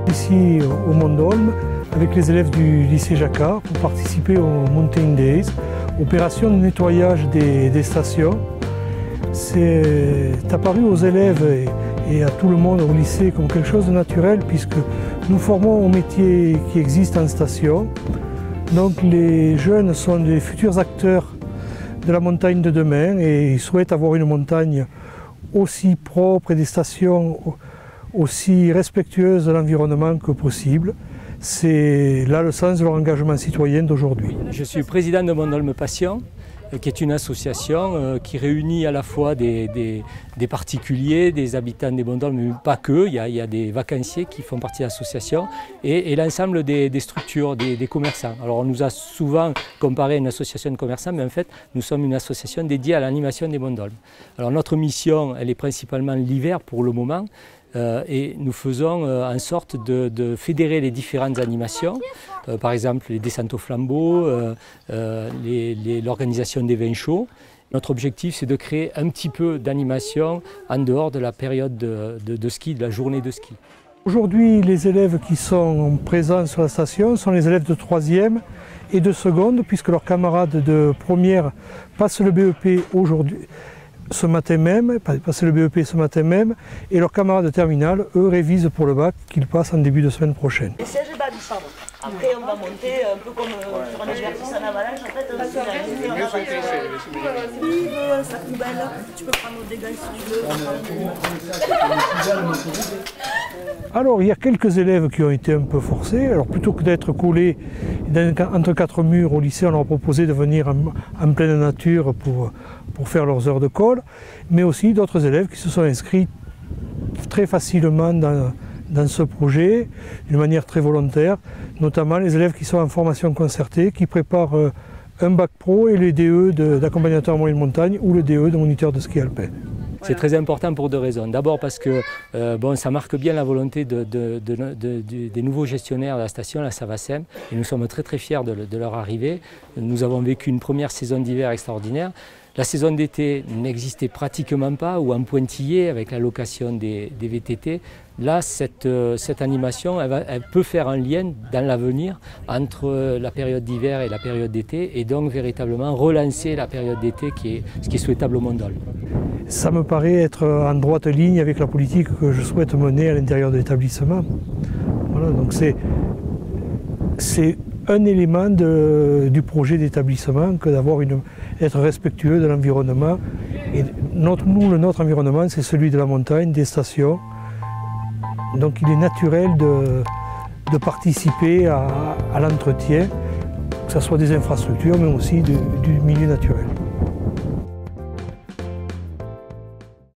Ici au Mont d'Olme, avec les élèves du lycée Jacquard, pour participer aux Mountain Days, opération de nettoyage des stations. C'est apparu aux élèves et à tout le monde au lycée comme quelque chose de naturel, puisque nous formons un métier qui existe en station. Donc les jeunes sont des futurs acteurs de la montagne de demain et ils souhaitent avoir une montagne aussi propre et des stations aussi respectueuses de l'environnement que possible. C'est là le sens de leur engagement citoyen d'aujourd'hui. Je suis président de Mont d'Olme Passion, qui est une association qui réunit à la fois des particuliers, des habitants des Monts d'Olme, mais pas que. Il y a des vacanciers qui font partie de l'association et l'ensemble des structures, des commerçants. Alors on nous a souvent comparé à une association de commerçants, mais en fait nous sommes une association dédiée à l'animation des Monts d'Olme. Alors notre mission, elle est principalement l'hiver pour le moment. Et nous faisons en sorte de fédérer les différentes animations, par exemple les descentes au flambeau, l'organisation des vins chauds. Notre objectif, c'est de créer un petit peu d'animation en dehors de la période de ski, de la journée de ski. Aujourd'hui, les élèves qui sont présents sur la station sont les élèves de 3e et de seconde, puisque leurs camarades de première passent le BEP aujourd'hui. Ce matin même, passer le BEP ce matin même, et leurs camarades de terminale, eux, révisent pour le bac qu'ils passent en début de semaine prochaine. Les sièges balisés, pardon. Après, on va monter un peu comme sur un exercice en avalanche. En fait, on va sa poubelle, tu peux prendre nos dégâts si tu veux. Alors, il y a quelques élèves qui ont été un peu forcés. Alors, plutôt que d'être collés entre 4 murs au lycée, on leur a proposé de venir en pleine nature pour faire leurs heures de colle, mais aussi d'autres élèves qui se sont inscrits très facilement dans ce projet, d'une manière très volontaire, notamment les élèves qui sont en formation concertée, qui préparent un bac pro et les DE d'accompagnateur en moyenne montagne ou le DE de moniteur de ski alpin. C'est très important pour 2 raisons. D'abord parce que ça marque bien la volonté des nouveaux gestionnaires de la station, la Savacem, et nous sommes très fiers de leur arrivée. Nous avons vécu une première saison d'hiver extraordinaire. La saison d'été n'existait pratiquement pas, ou en pointillé avec la location des VTT. Là, cette animation, elle peut faire un lien dans l'avenir entre la période d'hiver et la période d'été, et donc véritablement relancer la période d'été, ce qui est souhaitable au Mont d'Olme. Ça me paraît être en droite ligne avec la politique que je souhaite mener à l'intérieur de l'établissement. Voilà, donc c'est un élément du projet d'établissement que d'être respectueux de l'environnement. Et notre environnement, c'est celui de la montagne, des stations. Donc il est naturel de participer à l'entretien, que ce soit des infrastructures, mais aussi du milieu naturel.